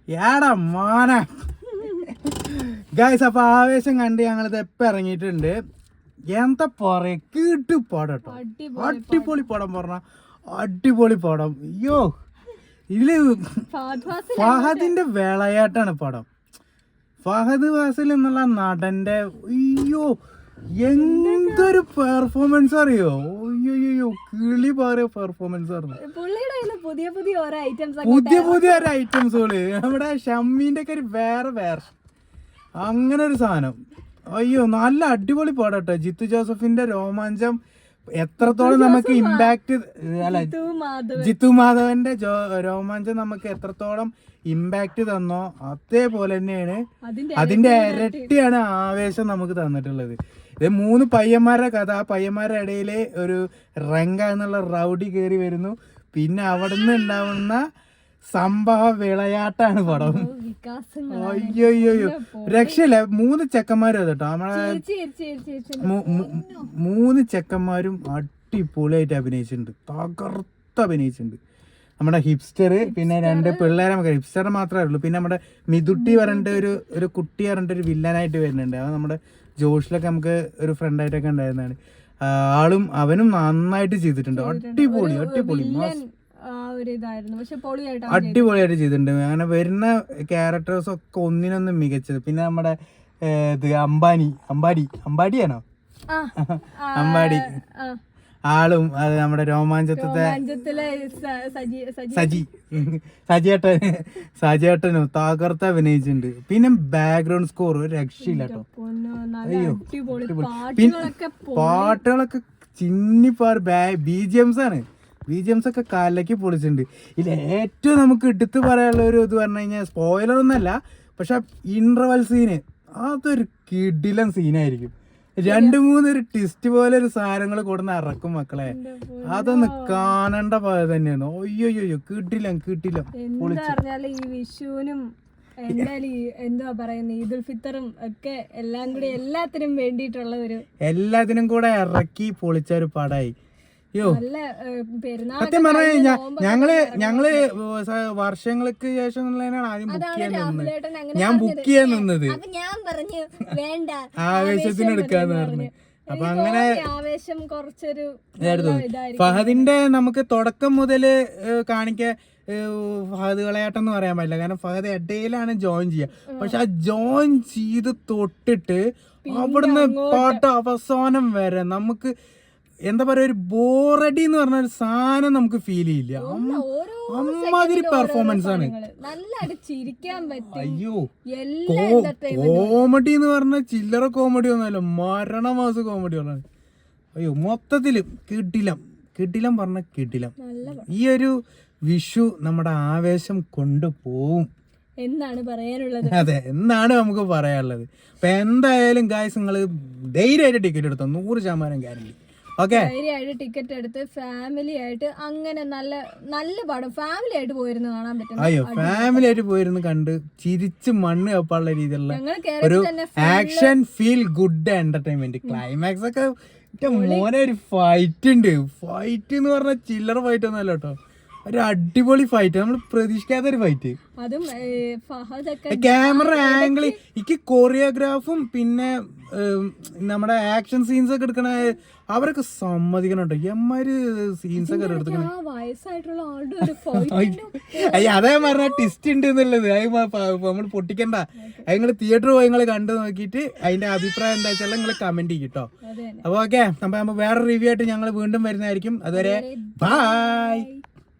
ഏടാ മോന ഗൈസ്. അപ്പൊ ആവേശം കണ്ട് ഞങ്ങളിത് എപ്പം ഇറങ്ങിയിട്ടുണ്ട്. എന്താ പറയാ, കീട്ടു പടം കേട്ടോ. അടിപൊളി പടം പറഞ്ഞ അടിപൊളി പടം. അയ്യോ, ഇതില് ഫഹദിന്റെ വിളയാട്ടാണ് പടം. ഫഹദ് ഫാസിൽ എന്നുള്ള നടന്റെ അയ്യോ എന്തൊരു പെർഫോമൻസ് അറിയോ. അയ്യോ കിളി പാറിയ പെർഫോമൻസ് ആയിരുന്നു. പുതിയ പുതിയ ഒരു ഐറ്റംസുകള് നമ്മുടെ ഷമ്മീന്റെ ഒക്കെ ഒരു വേറെ അങ്ങനെ ഒരു സാധനം. അയ്യോ നല്ല അടിപൊളി പാടാ കേട്ടോ. ജിത്തു ജോസഫിന്റെ രോമാഞ്ചം എത്രത്തോളം നമുക്ക് ഇമ്പാക്ട്, അല്ല ജിത്തു മാധവന്റെ രോമാഞ്ചം നമുക്ക് എത്രത്തോളം ഇമ്പാക്ട് തന്നോ അതേപോലെ തന്നെയാണ് അതിന്റെ ഇരട്ടിയാണ് ആവേശം നമുക്ക് തന്നിട്ടുള്ളത്. ഇത് 3 പയ്യന്മാരുടെ കഥ. ആ പയ്യന്മാരുടെ ഇടയില് ഒരു റങ്ക എന്നുള്ള റൗഡി കയറി വരുന്നു. പിന്നെ അവിടുന്ന് ഉണ്ടാവുന്ന സംഭവ വിളയാട്ടാണ് പടം. അയ്യോ രക്ഷയില്ല. 3 ചെക്കന്മാരും കേട്ടോ. നമ്മളെ 3 ചെക്കന്മാരും അടിപൊളിയായിട്ട് അഭിനയിച്ചിട്ടുണ്ട്. തകർത്ത് അഭിനയിച്ചിട്ടുണ്ട്. നമ്മുടെ ഹിപ്സ്റ്റർ, പിന്നെ 2 പിള്ളേരെ നമുക്ക് ഹിപ്സ്റ്റർ മാത്രമേ ഉള്ളൂ. പിന്നെ നമ്മുടെ മിതുട്ടി പറഞ്ഞിട്ട് ഒരു കുട്ടി പറഞ്ഞിട്ട് ഒരു വില്ലനായിട്ട് വരുന്നുണ്ട്. അത് നമ്മുടെ ജോഷിലൊക്കെ നമുക്ക് ഒരു ഫ്രണ്ടായിട്ടൊക്കെ ഉണ്ടായിരുന്നതാണ്. അവനും നന്നായിട്ട് ചെയ്തിട്ടുണ്ട്. അടിപൊളിയായിട്ട് ചെയ്തിട്ടുണ്ട്. അങ്ങനെ വരുന്ന ക്യാരക്ടേഴ്സ് ഒക്കെ ഒന്നിനൊന്നും മികച്ചത്. പിന്നെ നമ്മുടെ അമ്പാടിയാണോ അമ്പാടി ആളും അത് നമ്മുടെ രോമാഞ്ചത്തിലെ സജിയേട്ടനും തകർത്ത് അഭിനയിച്ചിട്ടുണ്ട്. പിന്നെ ബാക്ക്ഗ്രൗണ്ട് സ്കോർ ഒരു രക്ഷയില്ല കേട്ടോ. അയ്യോ പാട്ടുകളൊക്കെ ചിന്നിപ്പാറ്. BGMs ആണ്. BGMs ഒക്കെ കലക്കി പൊളിച്ചിട്ടുണ്ട്. ഇതിൽ ഏറ്റവും നമുക്ക് എടുത്തു പറയാനുള്ള ഒരു ഇത് പറഞ്ഞു കഴിഞ്ഞാൽ സ്പോയിലർ ഒന്നല്ല, പക്ഷെ ഇന്റർവൽ സീന് അതൊരു കിടിലൻ സീനായിരിക്കും. 2-3 ഒരു ട്വിസ്റ്റ് പോലെ ഒരു സാധനങ്ങൾ കൊടുന്ന് ഇറക്കും മക്കളെ. അതൊന്ന് കാണേണ്ട പോലെ തന്നെയാണ്. അയ്യോ കിട്ടില്ല ഈ വിഷുവിനും എന്തുവാ പറയുന്നത്, ഈദുൽ ഫിത്തറും ഒക്കെ എല്ലാം കൂടി എല്ലാത്തിനും വേണ്ടിയിട്ടുള്ള എല്ലാത്തിനും കൂടെ ഇറക്കി പൊളിച്ച ഒരു പടായി. അയ്യോ സത്യം പറഞ്ഞ ഞങ്ങള് വർഷങ്ങൾക്ക് ശേഷം ആദ്യം ബുക്ക് ചെയ്യാൻ നിന്നത് ആവേശത്തിന് എടുക്കാന്ന് പറഞ്ഞു. അപ്പൊ അങ്ങനെ ഫഹദിന്റെ നമുക്ക് തുടക്കം മുതല് കാണിക്കാൻ ഫഹദ് വിളയാട്ടം എന്ന് പറയാൻ പറ്റില്ല. കാരണം ഫഹദ് ഇടയിലാണ് ജോയിൻ ചെയ്യുക. പക്ഷെ ആ ജോയിൻ ചെയ്ത് തൊട്ടിട്ട് അവിടുന്ന് പാട്ട് അവസാനം വരെ നമുക്ക് എന്താ പറയാ, ഒരു ബോറടി എന്ന് പറഞ്ഞ ഒരു സാധനം നമുക്ക് ഫീൽ ചെയ്യില്ല. അമ്മാതിരി പെർഫോമൻസ് ആണ്. അയ്യോ കോമഡി എന്ന് പറഞ്ഞ ചില്ലറ കോമഡി ഒന്നുമല്ല, മരണമാസ കോമഡികളാണ്. അയ്യോ മൊത്തത്തില് കിടിലം പറഞ്ഞ കിടിലം. ഈ ഒരു വിഷു നമ്മുടെ ആവേശം കൊണ്ടുപോകും എന്നാണ് പറയാനുള്ളത്. അതെ എന്നാണ് നമുക്ക് പറയാനുള്ളത്. അപ്പൊ എന്തായാലും ഗായ്സ് നിങ്ങൾ ധൈര്യമായിട്ട് ടിക്കറ്റ് എടുത്തോ, 100% ഗ്യാരണ്ടി. ധൈര്യമായിട്ട് ടിക്കറ്റ് എടുത്ത് ഫാമിലി ആയിട്ട് അങ്ങനെ നല്ല പടം ഫാമിലി ആയിട്ട് പോയിരുന്നു കാണാൻ പറ്റും. അയ്യോ ഫാമിലി ആയിട്ട് പോയിരുന്നു കണ്ട് ചിരിച്ച് മണ്ണ് കപ്പാനുള്ള രീതിയിലുള്ള ഒരു action feel good entertainment. Climax ഒക്കെ മോനെ ഒരു ഫൈറ്റ് എന്ന് പറഞ്ഞാൽ ചില്ലറ ഫൈറ്റ് ഒന്നുമല്ല കേട്ടോ. ഒരു അടിപൊളി ഫൈറ്റ്, നമ്മൾ പ്രതീക്ഷിക്കാത്ത ഒരു ഫൈറ്റ്. ക്യാമറ ആംഗിൾ, എനിക്ക് കൊറിയോഗ്രാഫും പിന്നെ നമ്മുടെ ആക്ഷൻ സീൻസ് ഒക്കെ എടുക്കണ അവരൊക്കെ സമ്മതിക്കണം കേട്ടോ. എമ്മാര് സീൻസ് ഒക്കെ എടുക്കണം. അതേ പറഞ്ഞ ട്വിസ്റ്റ് ഉണ്ട് എന്നുള്ളത്. നമ്മൾ പൊട്ടിക്കണ്ട. അത് നിങ്ങൾ തിയേറ്റർ പോയി നിങ്ങൾ കണ്ടു നോക്കിയിട്ട് അതിന്റെ അഭിപ്രായം എന്താ വെച്ചാൽ നിങ്ങൾ കമന്റ് ചെയ്യും കേട്ടോ. അപ്പൊ ഓക്കെ, അപ്പൊ വേറെ റിവ്യൂ ആയിട്ട് ഞങ്ങൾ വീണ്ടും വരുന്നതായിരിക്കും. അതുവരെ ബൈ.